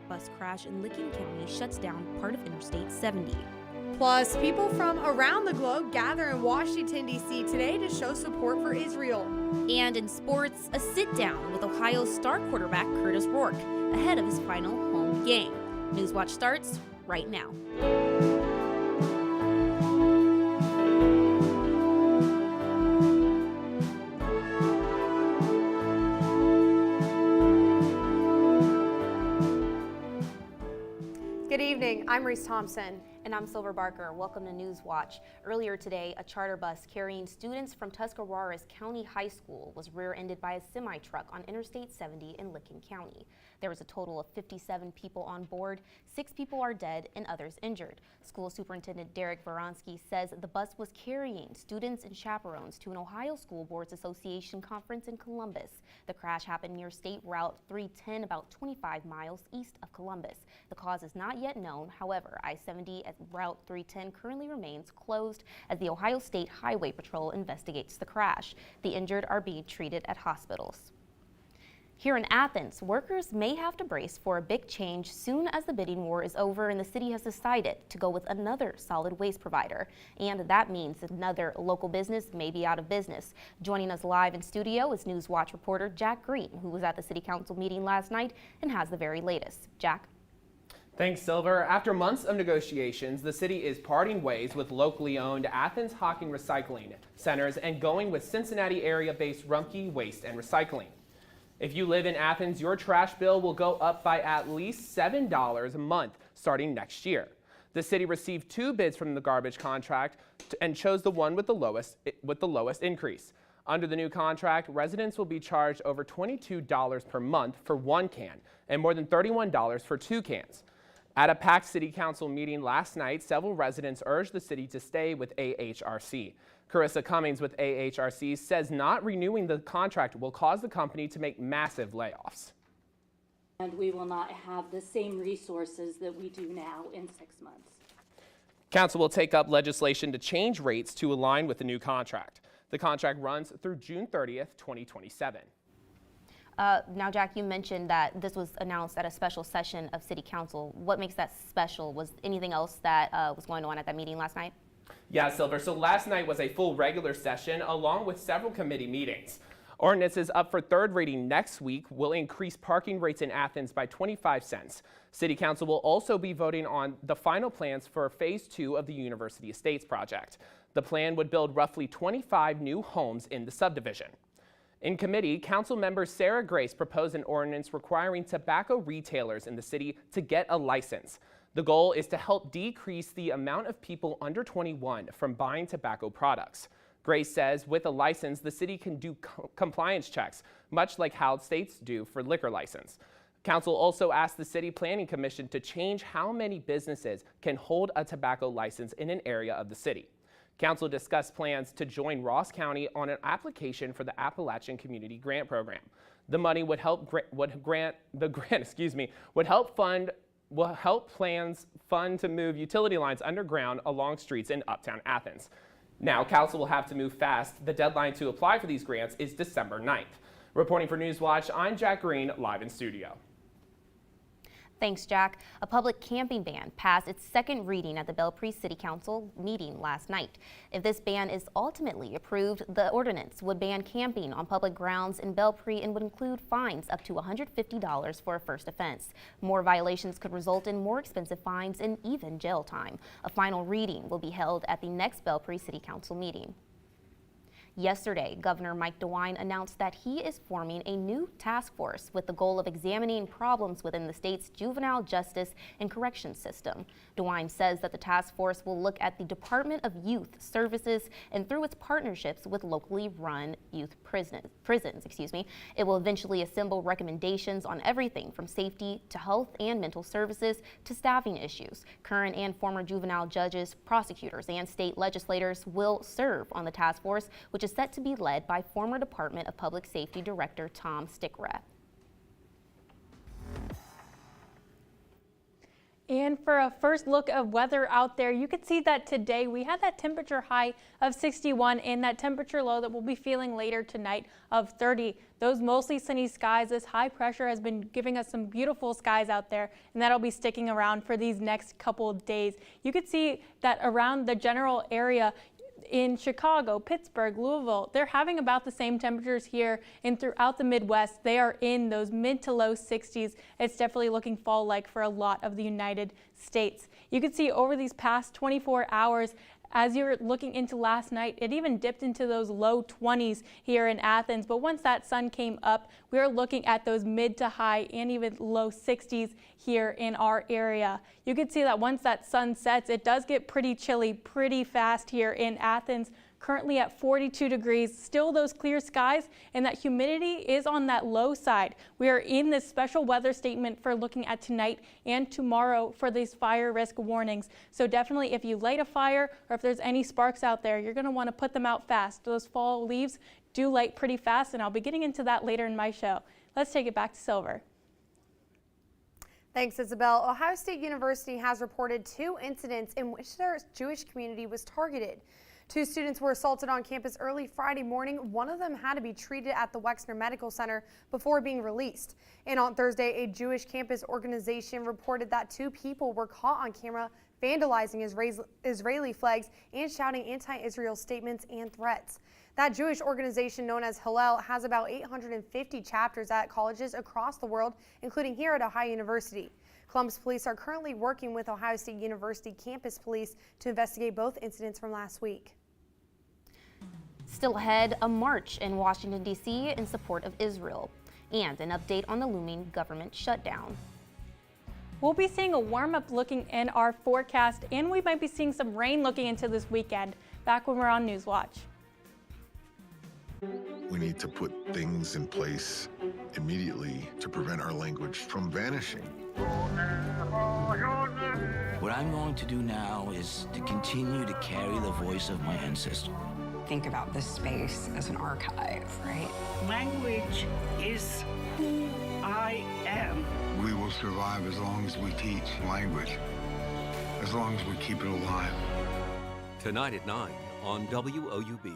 bus crash in Licking County shuts down part of Interstate 70. Plus, people from around the globe gather in Washington, D.C. today to show support for Israel. And in sports, a sit-down with Ohio star quarterback Curtis Rourke ahead of his final home game. Newswatch starts right now. Good evening, I'm Reese Thompson. And I'm Silver Barker. Welcome to Newswatch. Earlier today, a charter bus carrying students from Tuscarawas County High School was rear-ended by a semi-truck on Interstate 70 in Licking County. There was a total of 57 people on board. 6 people are dead and others injured. School Superintendent Derek Voronsky says the bus was carrying students and chaperones to an Ohio School Boards Association conference in Columbus. The crash happened near State Route 310, about 25 miles east of Columbus. The cause is not yet known. However, I-70 at Route 310 currently remains closed as the Ohio State Highway Patrol investigates the crash. The injured are being treated at hospitals. Here in Athens, workers may have to brace for a big change soon as the bidding war is over and the city has decided to go with another solid waste provider. And that means another local business may be out of business. Joining us live in studio is Newswatch reporter Jack Green, who was at the city council meeting last night and has the very latest. Jack? Thanks, Silver. After months of negotiations, the city is parting ways with locally owned Athens Hocking Recycling Centers and going with Cincinnati area-based Rumpke Waste and Recycling. If you live in Athens, your trash bill will go up by at least $7 a month starting next year. The city received 2 bids from the garbage contract and chose the one with the lowest increase. Under the new contract, residents will be charged over $22 per month for 1 can and more than $31 for 2 cans. At a packed city council meeting last night, several residents urged the city to stay with AHRC. Carissa Cummings with AHRC says not renewing the contract will cause the company to make massive layoffs. And we will not have the same resources that we do now in 6 months. Council will take up legislation to change rates to align with the new contract. The contract runs through June 30th, 2027. Now, Jack, you mentioned that this was announced at a special session of City Council. What makes that special? Was anything else that was going on at that meeting last night? Yeah, Silver. So last night was a full regular session along with several committee meetings. Ordinances up for 3rd reading next week will increase parking rates in Athens by 25 cents. City Council will also be voting on the final plans for Phase 2 of the University Estates project. The plan would build roughly 25 new homes in the subdivision. In committee, council member Sarah Grace proposed an ordinance requiring tobacco retailers in the city to get a license. The goal is to help decrease the amount of people under 21 from buying tobacco products. Grace says with a license, the city can do compliance checks, much like how states do for liquor license. Council also asked the City Planning Commission to change how many businesses can hold a tobacco license in an area of the city. Council discussed plans to join Ross County on an application for the Appalachian Community Grant Program. The money would help plans fund to move utility lines underground along streets in Uptown Athens. Now, Council will have to move fast. The deadline to apply for these grants is December 9th. Reporting for Newswatch, I'm Jack Green, live in studio. Thanks, Jack. A public camping ban passed its 2nd reading at the Belpre City Council meeting last night. If this ban is ultimately approved, the ordinance would ban camping on public grounds in Belpre and would include fines up to $150 for a first offense. More violations could result in more expensive fines and even jail time. A final reading will be held at the next Belpre City Council meeting. Yesterday, Governor Mike DeWine announced that he is forming a new task force with the goal of examining problems within the state's juvenile justice and corrections system. DeWine says that the task force will look at the Department of Youth Services and through its partnerships with locally run youth prisons, it will eventually assemble recommendations on everything from safety to health and mental services to staffing issues. Current and former juvenile judges, prosecutors, and state legislators will serve on the task force, which is set to be led by former Department of Public Safety Director Tom Stickrath. And for a first look of weather out there, you can see that today we had that temperature high of 61 and that temperature low that we'll be feeling later tonight of 30. Those mostly sunny skies, this high pressure has been giving us some beautiful skies out there, and that'll be sticking around for these next couple of days. You can see that around the general area in Chicago, Pittsburgh, Louisville, they're having about the same temperatures here and throughout the Midwest. They are in those mid to low 60s. It's definitely looking fall-like for a lot of the United States. You can see over these past 24 hours, as you're looking into last night, it even dipped into those low 20s here in Athens. But once that sun came up, we are looking at those mid to high and even low 60s here in our area. You can see that once that sun sets, it does get pretty chilly pretty fast here in Athens. Currently at 42 degrees, still those clear skies, and that humidity is on that low side. We are in this special weather statement for looking at tonight and tomorrow for these fire risk warnings. So definitely if you light a fire or if there's any sparks out there, you're going to want to put them out fast. Those fall leaves do light pretty fast, and I'll be getting into that later in my show. Let's take it back to Silver. Thanks, Isabel. Ohio State University has reported 2 incidents in which their Jewish community was targeted. 2 students were assaulted on campus early Friday morning. One of them had to be treated at the Wexner Medical Center before being released. And on Thursday, a Jewish campus organization reported that 2 people were caught on camera vandalizing Israeli flags and shouting anti-Israel statements and threats. That Jewish organization, known as Hillel, has about 850 chapters at colleges across the world, including here at Ohio University. Columbus police are currently working with Ohio State University campus police to investigate both incidents from last week. Still ahead, a march in Washington, D.C. in support of Israel, and an update on the looming government shutdown. We'll be seeing a warm-up looking in our forecast, and we might be seeing some rain looking into this weekend. Back when we're on Newswatch. We need to put things in place immediately to prevent our language from vanishing. What I'm going to do now is to continue to carry the voice of my ancestor. Think about this space as an archive, right? Language is who I am. We will survive as long as we teach language, as long as we keep it alive. Tonight at 9 on WOUB.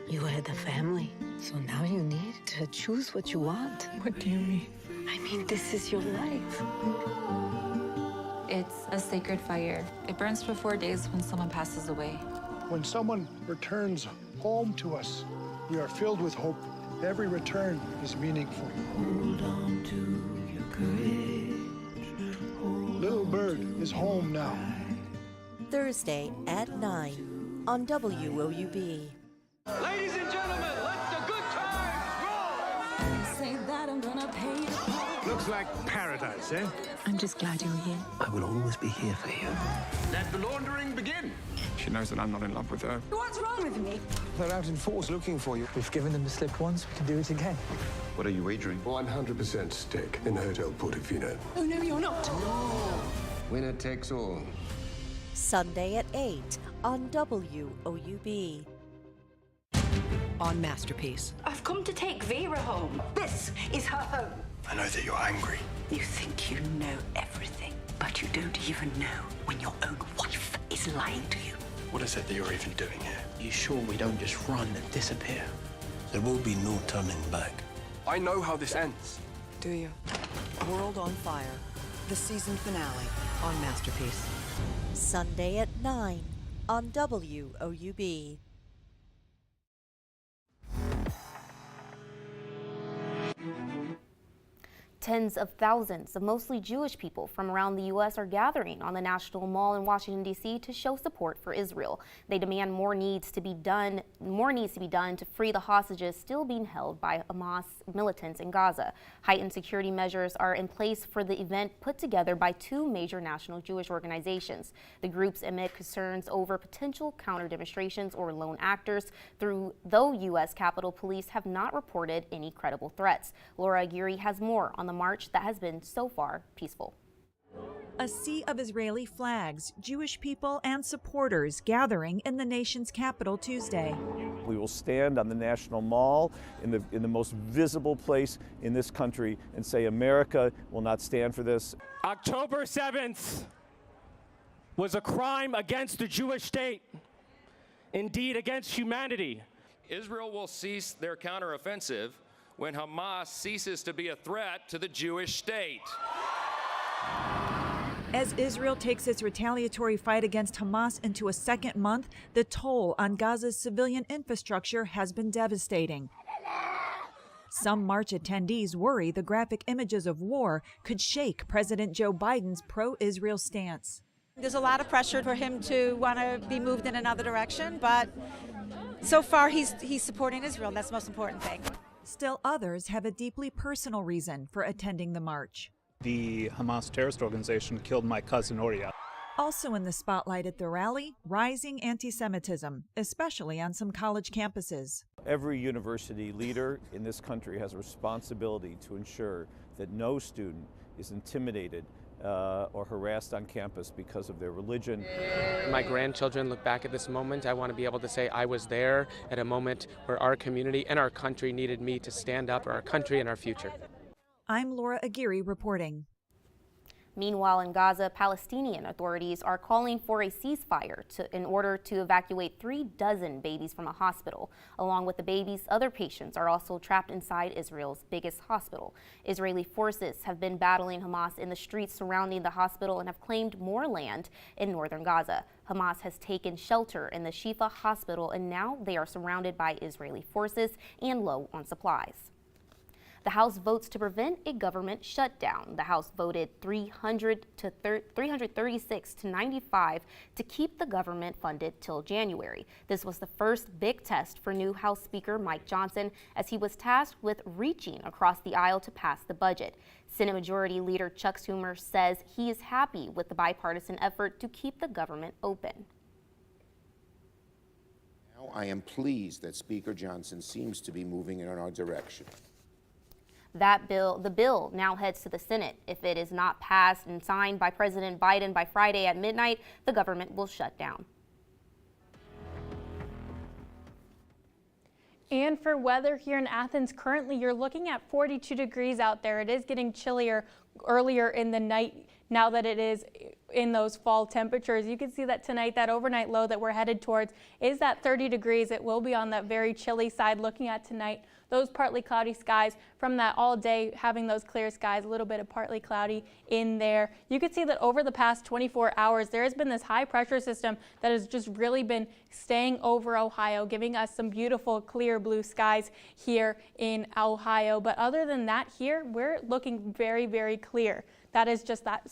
You had the family, so now you need to choose what you want. What do you mean? I mean, this is your life. It's a sacred fire. It burns for 4 days when someone passes away. When someone returns home to us, we are filled with hope. Every return is meaningful. Hold on to your courage. Little Bird is home now. Thursday at 9 on WOUB. Ladies and gentlemen, let the good times roll! Say that I'm gonna pay you. Looks like paradise, eh? I'm just glad you're here. I will always be here for you. Let the laundering begin. She knows that I'm not in love with her. What's wrong with me? They're out in force looking for you. We've given them the slip once, we can do it again. What are you wagering? 100% stake in Hotel Portofino. Oh, no, you're not. Winner takes all. Sunday at 8 on WOUB. On Masterpiece. I've come to take Vera home. This is her home. I know that you're angry. You think you know everything, but you don't even know when your own wife is lying to you. What is it that you're even doing here? You sure we don't just run and disappear? There will be no turning back. I know how this ends. Do you? World on Fire, the season finale on Masterpiece. Sunday at 9 on WOUB. Tens of thousands of mostly Jewish people from around the U.S. are gathering on the National Mall in Washington, D.C. to show support for Israel. They demand more needs to be done to free the hostages still being held by Hamas militants in Gaza. Heightened security measures are in place for the event put together by 2 major national Jewish organizations. The groups emit concerns over potential counter-demonstrations or lone actors, though U.S. Capitol Police have not reported any credible threats. Laura Aguirre has more on the march that has been so far peaceful. A sea of Israeli flags, Jewish people and supporters gathering in the nation's capital Tuesday. We will stand on the National Mall in the most visible place in this country and say America will not stand for this. October 7th was a crime against the Jewish state, indeed against humanity. Israel will cease their counteroffensive when Hamas ceases to be a threat to the Jewish state. As Israel takes its retaliatory fight against Hamas into a second month, the toll on Gaza's civilian infrastructure has been devastating. Some march attendees worry the graphic images of war could shake President Joe Biden's pro-Israel stance. There's a lot of pressure for him to want to be moved in another direction, but so far he's supporting Israel. That's the most important thing. Still others have a deeply personal reason for attending the march. The Hamas terrorist organization killed my cousin Oria. Also in the spotlight at the rally, rising anti-Semitism, especially on some college campuses. Every university leader in this country has a responsibility to ensure that no student is intimidated or harassed on campus because of their religion. My grandchildren look back at this moment. I want to be able to say I was there at a moment where our community and our country needed me to stand up for our country and our future. I'm Laura Aguirre reporting. Meanwhile, in Gaza, Palestinian authorities are calling for a ceasefire in order to evacuate 36 babies from a hospital. Along with the babies, other patients are also trapped inside Israel's biggest hospital. Israeli forces have been battling Hamas in the streets surrounding the hospital and have claimed more land in northern Gaza. Hamas has taken shelter in the Shifa hospital, and now they are surrounded by Israeli forces and low on supplies. The House votes to prevent a government shutdown. The House voted 336 to 95 to keep the government funded till January. This was the first big test for new House Speaker Mike Johnson, as he was tasked with reaching across the aisle to pass the budget. Senate Majority Leader Chuck Schumer says he is happy with the bipartisan effort to keep the government open. Now I am pleased that Speaker Johnson seems to be moving in our direction. The bill now heads to the Senate. If it is not passed and signed by President Biden by Friday at midnight, the government will shut down. And for weather here in Athens, currently you're looking at 42 degrees out there. It is getting chillier earlier in the night now that it is in those fall temperatures. You can see that tonight, that overnight low that we're headed towards is at 30 degrees. It will be on that very chilly side looking at tonight. Those partly cloudy skies from that all day, having those clear skies, a little bit of partly cloudy in there. You can see that over the past 24 hours, there has been this high pressure system that has just really been staying over Ohio, giving us some beautiful clear blue skies here in Ohio. But other than that here, we're looking very, very clear. That is just that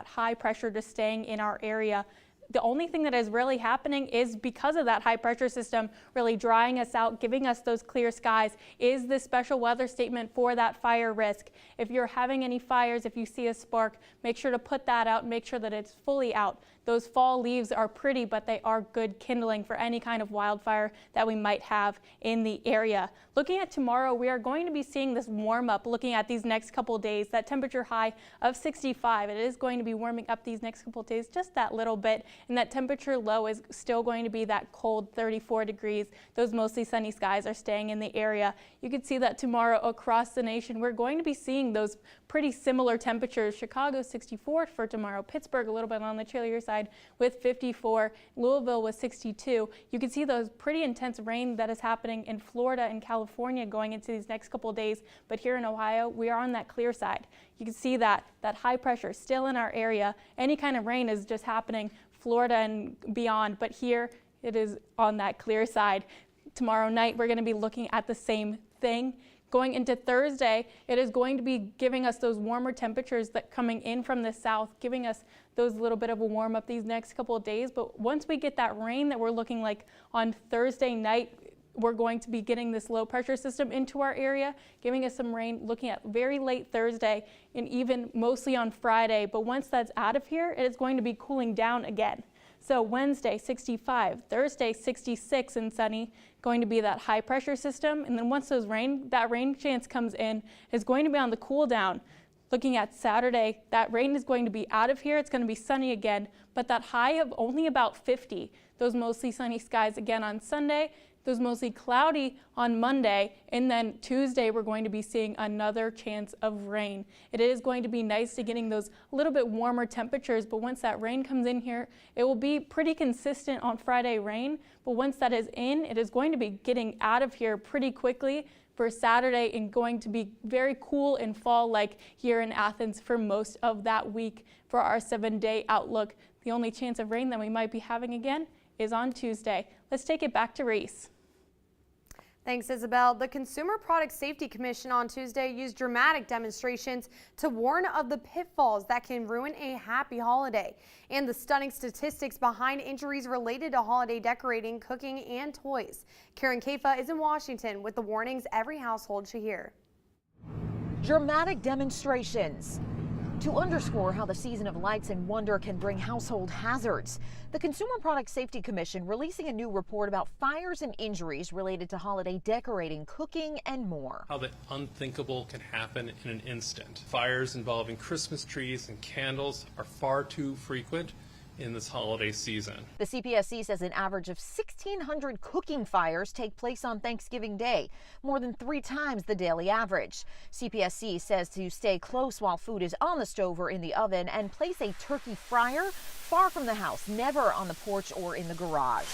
high pressure just staying in our area. The only thing that is really happening is because of that high pressure system really drying us out, giving us those clear skies, is this special weather statement for that fire risk. If you're having any fires, if you see a spark, make sure to put that out, make sure that it's fully out. Those fall leaves are pretty, but they are good kindling for any kind of wildfire that we might have in the area. Looking at tomorrow, we are going to be seeing this warm up, looking at these next couple days, that temperature high of 65. It is going to be warming up these next couple days just that little bit, and that temperature low is still going to be that cold 34 degrees. Those mostly sunny skies are staying in the area. You can see that tomorrow across the nation, we're going to be seeing those pretty similar temperatures. Chicago 64 for tomorrow, Pittsburgh a little bit on the chillier side with 54, Louisville with 62. You can see those pretty intense rain that is happening in Florida and California going into these next couple of days, but here in Ohio, we are on that clear side. You can see that high pressure still in our area. Any kind of rain is just happening Florida and beyond, but here it is on that clear side. Tomorrow night, we're going to be looking at the same thing. Going into Thursday, it is going to be giving us those warmer temperatures that coming in from the south, giving us those little bit of a warm up these next couple of days. But once we get that rain that we're looking like on Thursday night, we're going to be getting this low pressure system into our area, giving us some rain looking at very late Thursday and even mostly on Friday. But once that's out of here, it is going to be cooling down again. So Wednesday, 65, Thursday, 66 and sunny, going to be that high pressure system. And then once that rain chance comes in, is going to be on the cool down. Looking at Saturday, that rain is going to be out of here. It's going to be sunny again, but that high of only about 50. Those mostly sunny skies again on Sunday. Those mostly cloudy on Monday, and then Tuesday we're going to be seeing another chance of rain. It is going to be nice to getting those a little bit warmer temperatures, but once that rain comes in here, it will be pretty consistent on Friday rain, but once that is in, it is going to be getting out of here pretty quickly for Saturday and going to be very cool and fall-like here in Athens for most of that week for our 7-day outlook. The only chance of rain that we might be having again is on Tuesday. Let's take it back to Reese. Thanks, Isabel. The Consumer Product Safety Commission on Tuesday used dramatic demonstrations to warn of the pitfalls that can ruin a happy holiday and the stunning statistics behind injuries related to holiday decorating, cooking, and toys. Karen Kafa is in Washington with the warnings every household should hear. Dramatic demonstrations to underscore how the season of lights and wonder can bring household hazards. The Consumer Product Safety Commission releasing a new report about fires and injuries related to holiday decorating, cooking, and more. How the unthinkable can happen in an instant. Fires involving Christmas trees and candles are far too frequent in this holiday season. The CPSC says an average of 1,600 cooking fires take place on Thanksgiving Day, more than 3 times the daily average. CPSC says to stay close while food is on the stove or in the oven and place a turkey fryer far from the house, never on the porch or in the garage.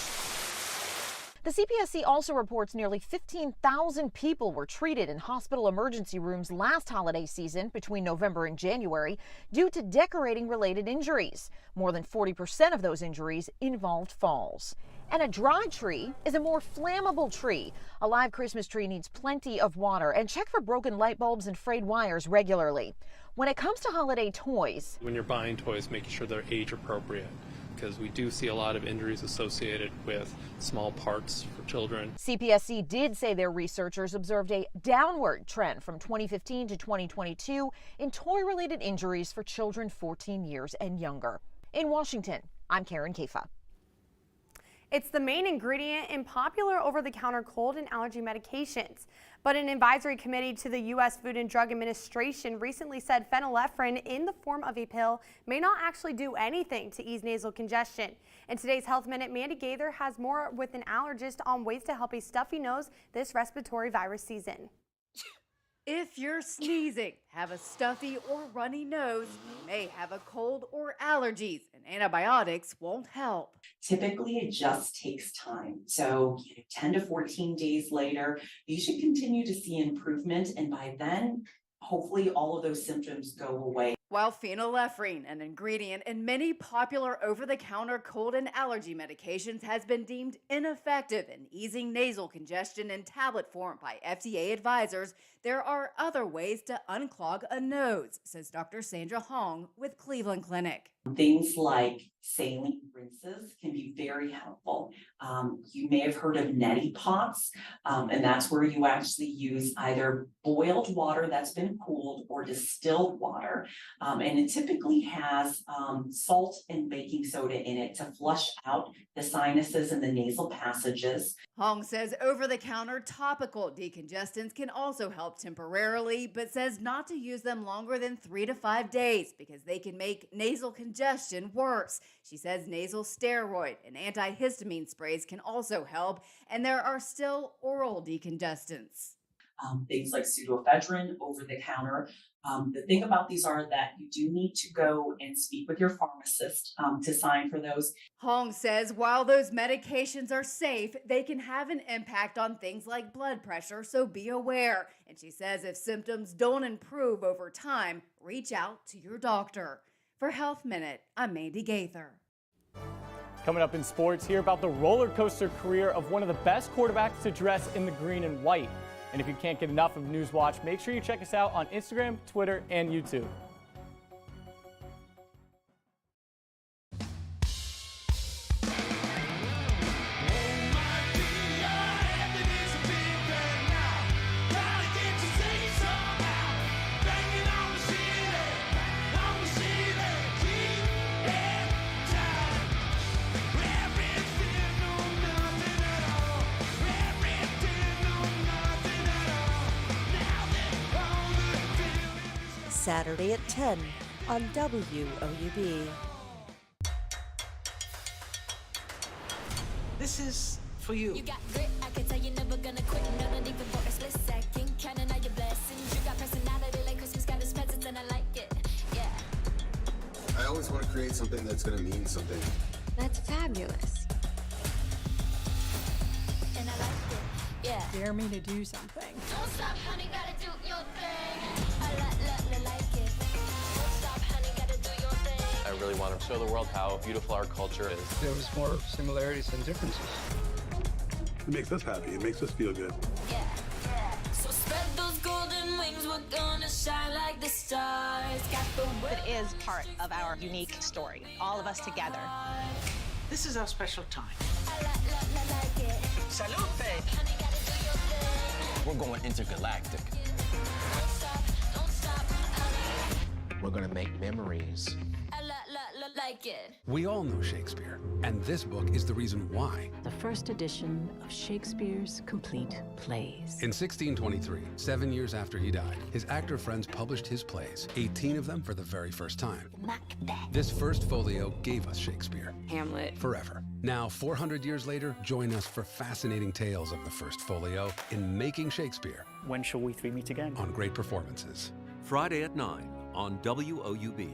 The CPSC also reports nearly 15,000 people were treated in hospital emergency rooms last holiday season between November and January due to decorating-related injuries. More than 40% of those injuries involved falls. And a dry tree is a more flammable tree. A live Christmas tree needs plenty of water, and check for broken light bulbs and frayed wires regularly. When it comes to holiday toys, When you're buying toys, making sure they're age appropriate, because we do see a lot of injuries associated with small parts for children. CPSC did say their researchers observed a downward trend from 2015 to 2022 in toy-related injuries for children 14 years and younger. In Washington, I'm Karen Kafa. It's the main ingredient in popular over-the-counter cold and allergy medications. But an advisory committee to the U.S. Food and Drug Administration recently said phenylephrine in the form of a pill may not actually do anything to ease nasal congestion. In today's Health Minute, Mandy Gaither has more with an allergist on ways to help a stuffy nose this respiratory virus season. If you're sneezing, have a stuffy or runny nose, you may have a cold or allergies, and antibiotics won't help. Typically, it just takes time. So 10 to 14 days later, you should continue to see improvement. And by then, hopefully all of those symptoms go away. While phenylephrine, an ingredient in many popular over-the-counter cold and allergy medications, has been deemed ineffective in easing nasal congestion in tablet form by FDA advisors, there are other ways to unclog a nose, says Dr. Sandra Hong with Cleveland Clinic. Things like saline rinses can be very helpful. You may have heard of neti pots, and that's where you actually use either boiled water that's been cooled or distilled water. And it typically has salt and baking soda in it to flush out the sinuses and the nasal passages. Hong says over-the-counter topical decongestants can also help temporarily, but says not to use them longer than 3 to 5 days because they can make nasal congestion worse. She says nasal steroid and antihistamine sprays can also help, and there are still oral decongestants. Things like pseudoephedrine over the counter. The thing about these are that you do need to go and speak with your pharmacist to sign for those. Hong says while those medications are safe, they can have an impact on things like blood pressure, so be aware. And she says if symptoms don't improve over time, reach out to your doctor. For Health Minute, I'm Mandy Gaither. Coming up in sports, hear about the roller coaster career of one of the best quarterbacks to dress in the green and white. And if you can't get enough of Newswatch, make sure you check us out on Instagram, Twitter, and YouTube. Saturday at 10 on WOUB. This is for you. You got grit, I can tell you're never gonna quit. No, not even for a split second. Counting all your blessings. You got personality like Christmas got his presents, and I like it. Yeah. I always want to create something that's gonna mean something. That's fabulous. And I like it. Yeah. Dare me to do something. Don't stop, honey, gotta do your thing. I like it. Don't stop, honey, gotta do your thing. I really want to show the world how beautiful our culture is. There was more similarities than differences. It makes us happy. It makes us feel good. Yeah. So spread those golden wings. We're gonna shine like the stars. Got the It is part of our unique story. All of us together. This is our special time. I like it. Salute! Honey, gotta do your thing. We're going intergalactic. Don't stop, honey. We're going to make memories. I like it. We all know Shakespeare, and this book is the reason why. The first edition of Shakespeare's complete plays. In 1623, 7 years after he died, his actor friends published his plays, 18 of them for the very first time. Macbeth. This first folio gave us Shakespeare. Hamlet. Forever. Now, 400 years later, join us for fascinating tales of the first folio in Making Shakespeare. When shall we three meet again? On Great Performances. Friday at 9 on WOUB.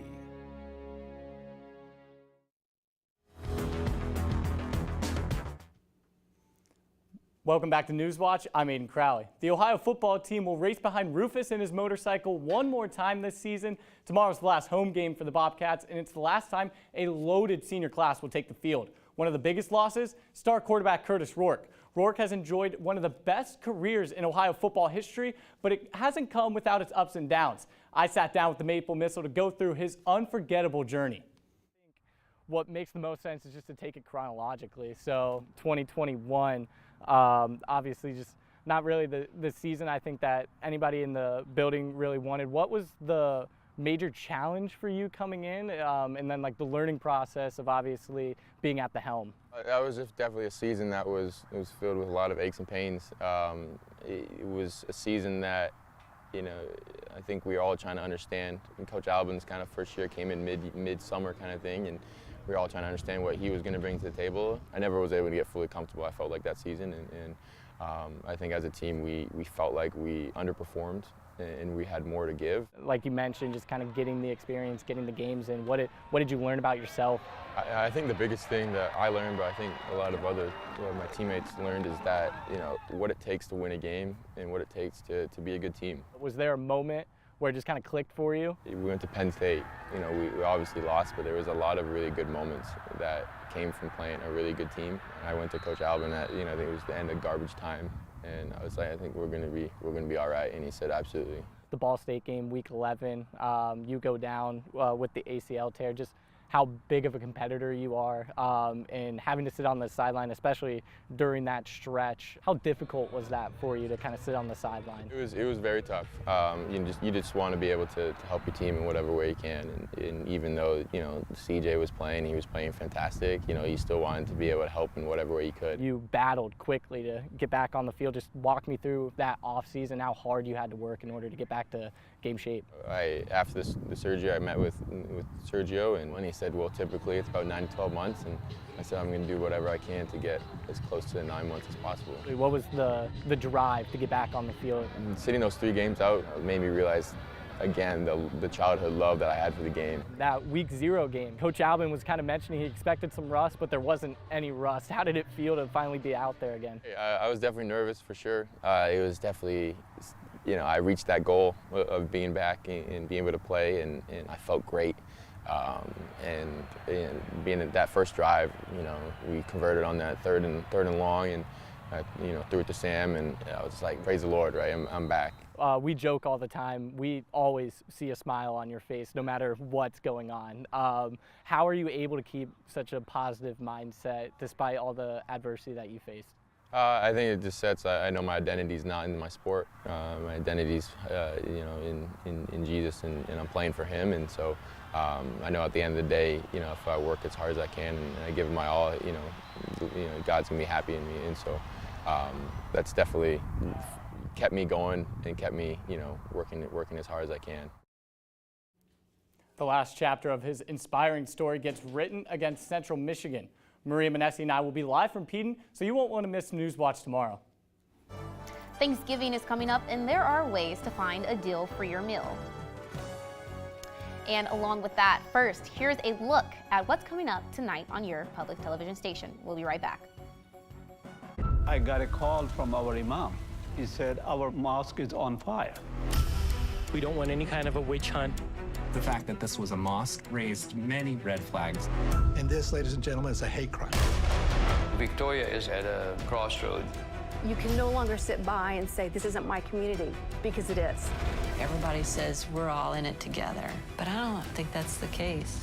Welcome back to Newswatch. I'm Aiden Crowley. The Ohio football team will race behind Rufus and his motorcycle one more time this season. Tomorrow's the last home game for the Bobcats, and it's the last time a loaded senior class will take the field. One of the biggest losses, star quarterback Curtis Rourke. Rourke has enjoyed one of the best careers in Ohio football history, but it hasn't come without its ups and downs. I sat down with the Maple Missile to go through his unforgettable journey. What makes the most sense is just to take it chronologically. So 2021, obviously just not really the season I think that anybody in the building really wanted. What was the major challenge for you coming in, and then like the learning process of obviously being at the helm? That was just definitely a season that was filled with a lot of aches and pains. It was a season that, you know, I think we were all trying to understand. And Coach Albin's kind of first year came in mid-summer kind of thing, and we were all trying to understand what he was going to bring to the table. I never was able to get fully comfortable, I felt like, that season, and I think as a team we felt like we underperformed and we had more to give. Like you mentioned, just kind of getting the experience, getting the games in. What did you learn about yourself? I think the biggest thing that I learned, but I think a lot of my teammates learned, is that, you know, what it takes to win a game and what it takes to be a good team. Was there a moment where it just kind of clicked for you? We went to Penn State. You know, we obviously lost, but there was a lot of really good moments that came from playing a really good team. And I went to Coach Albin at, you know, I think it was the end of garbage time, and I was like, I think we're gonna be all right. And he said, absolutely. The Ball State game, week 11, you go down with the ACL tear. Just how big of a competitor you are, and having to sit on the sideline, especially during that stretch. How difficult was that for you to kind of sit on the sideline? It was very tough. You just want to be able to help your team in whatever way you can. And even though, you know, CJ was playing, he was playing fantastic. You know, you still wanted to be able to help in whatever way you could. You battled quickly to get back on the field. Just walk me through that off season, how hard you had to work in order to get back to game shape. After the surgery, I met with Sergio, and when he said, well, typically it's about 9 to 12 months, and I said I'm going to do whatever I can to get as close to the 9 months as possible. What was the drive to get back on the field? Sitting those 3 games out made me realize, again, the childhood love that I had for the game. That week 0 game, Coach Albin was kind of mentioning he expected some rust, but there wasn't any rust. How did it feel to finally be out there again? I was definitely nervous, for sure. It was definitely, you know, I reached that goal of being back and being able to play, and I felt great. And being at that first drive, you know, we converted on that third and long, and you know, threw it to Sam, and I was like, praise the Lord, right? I'm back. We joke all the time. We always see a smile on your face, no matter what's going on. How are you able to keep such a positive mindset despite all the adversity that you faced? I think it just sets, I know my identity's not in my sport. My identity's, you know, in Jesus, and I'm playing for him, and so I know at the end of the day, you know, if I work as hard as I can and I give him my all, you know, God's gonna be happy in me, and so that's definitely kept me going and kept me, you know, working as hard as I can. The last chapter of his inspiring story gets written against Central Michigan. Maria Manessi and I will be live from Peden, so you won't want to miss Newswatch tomorrow. Thanksgiving is coming up, and there are ways to find a deal for your meal. And along with that, first, here's a look at what's coming up tonight on your public television station. We'll be right back. I got a call from our imam. He said our mosque is on fire. We don't want any kind of a witch hunt. The fact that this was a mosque raised many red flags. And this, ladies and gentlemen, is a hate crime. Victoria is at a crossroad. You can no longer sit by and say, this isn't my community, because it is. Everybody says we're all in it together, but I don't think that's the case.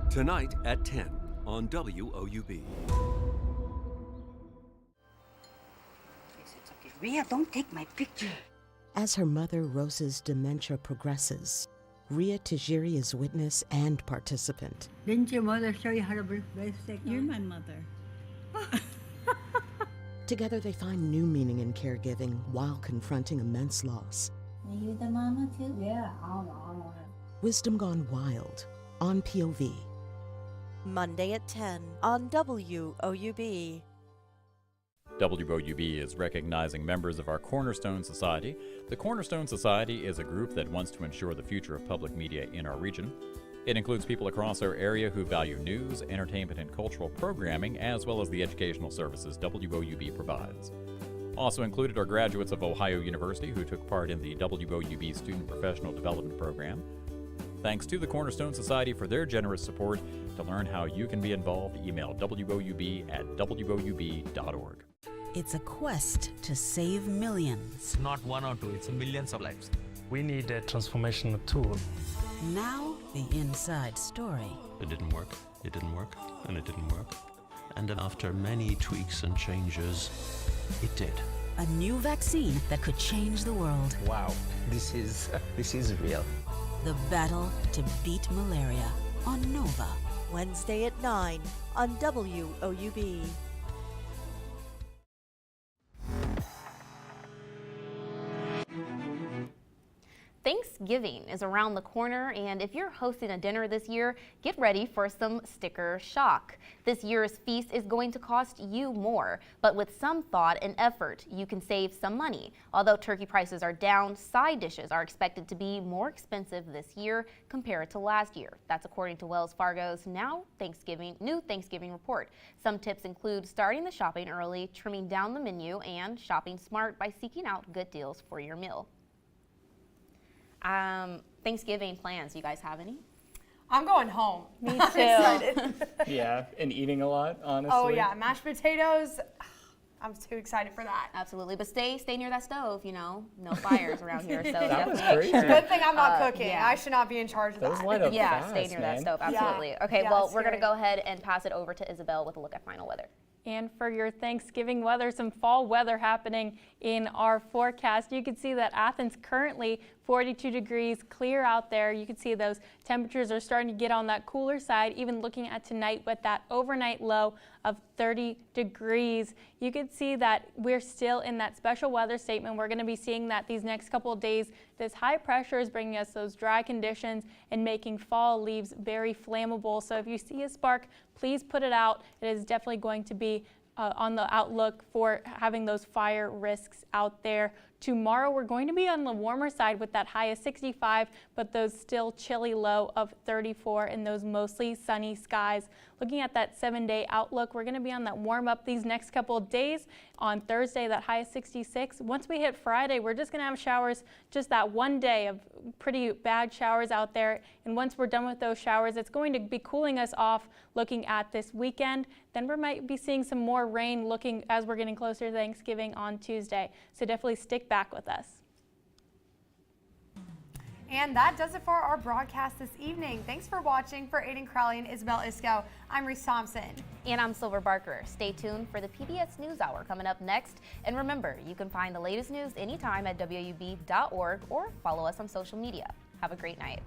Tonight at 10 on WOUB. Ria, don't take my picture. As her mother Rosa's dementia progresses, Ria Tajiri is witness and participant. Didn't your mother show you how to break basic? You're my mother. Together they find new meaning in caregiving while confronting immense loss. Are you the mama too? Yeah, I don't know. Wisdom Gone Wild on POV. Monday at 10 on WOUB. WOUB is recognizing members of our Cornerstone Society. The Cornerstone Society is a group that wants to ensure the future of public media in our region. It includes people across our area who value news, entertainment, and cultural programming, as well as the educational services WOUB provides. Also included are graduates of Ohio University who took part in the WOUB Student Professional Development Program. Thanks to the Cornerstone Society for their generous support. To learn how you can be involved, email woub@woub.org. It's a quest to save millions. Not one or two, it's millions of lives. We need a transformational tool. Now, the inside story. It didn't work, it didn't work, and it didn't work. And then after many tweaks and changes, it did. A new vaccine that could change the world. Wow, this is real. The battle to beat malaria on Nova. Wednesday at 9 on WOUB. Thanksgiving is around the corner, and if you're hosting a dinner this year, get ready for some sticker shock. This year's feast is going to cost you more, but with some thought and effort, you can save some money. Although turkey prices are down, side dishes are expected to be more expensive this year compared to last year. That's according to Wells Fargo's new Thanksgiving report. Some tips include starting the shopping early, trimming down the menu, and shopping smart by seeking out good deals for your meal. Thanksgiving plans, you guys have any? I'm going home. Me too. I'm excited. Yeah, and eating a lot, honestly. Oh yeah, mashed potatoes. I'm too excited for that. Absolutely, but stay near that stove, you know, no fires around here. So that was definitely crazy. Good thing I'm not cooking. Yeah. I should not be in charge of Those that. light up Yeah, fast, stay near that man. stove, absolutely. Yeah. Okay, Yeah, well, it's we're gonna scary. go ahead and pass it over to Isabel with a look at final weather. And for your Thanksgiving weather, some fall weather happening in our forecast. You can see that Athens currently 42 degrees, clear out there. You can see those temperatures are starting to get on that cooler side, even looking at tonight with that overnight low of 30 degrees. You can see that we're still in that special weather statement. We're going to be seeing that these next couple of days. This high pressure is bringing us those dry conditions and making fall leaves very flammable. So if you see a spark, please put it out. It is definitely going to be on the outlook for having those fire risks out there. Tomorrow we're going to be on the warmer side with that high of 65, but those still chilly low of 34 in those mostly sunny skies. Looking at that 7-day outlook, we're going to be on that warm up these next couple of days. On Thursday, that high of 66. Once we hit Friday, we're just going to have showers, just that one day of pretty bad showers out there. And once we're done with those showers, it's going to be cooling us off looking at this weekend. Then we might be seeing some more rain looking as we're getting closer to Thanksgiving on Tuesday. So definitely stick back with us. And that does it for our broadcast this evening. Thanks for watching. For Aiden Crowley and Isabel Isco, I'm Reese Thompson. And I'm Silver Barker. Stay tuned for the PBS NewsHour coming up next. And remember, you can find the latest news anytime at WOUB.org or follow us on social media. Have a great night.